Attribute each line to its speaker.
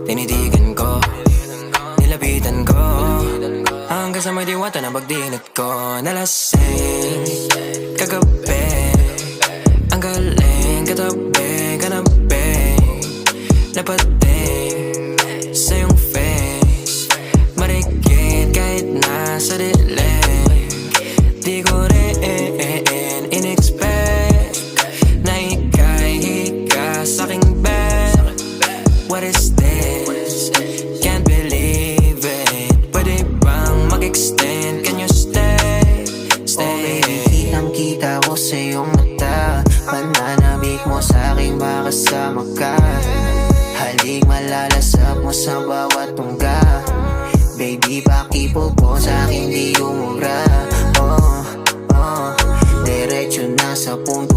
Speaker 1: Tinitigan ko, nilapitan ko, hanggang sa may diwata na pagdilat ko. Nalasing kagabi, ang galing katabi, kanabi, napating sa iyong face, marikit kahit nasa dilim. Di ko rin in-expect na ika'y hika sa'king bed. What is this? Can't believe it. Pwede bang mag-extend? Can you stay? Stay.
Speaker 2: Oh baby, kitang-kita ko sa iyong mata, pananabik mo sa'king makasama ka. Halik malalasap mo sa bawat tungga. Baby, pakipog mo sa'kin di umubra. Diretso na sa punto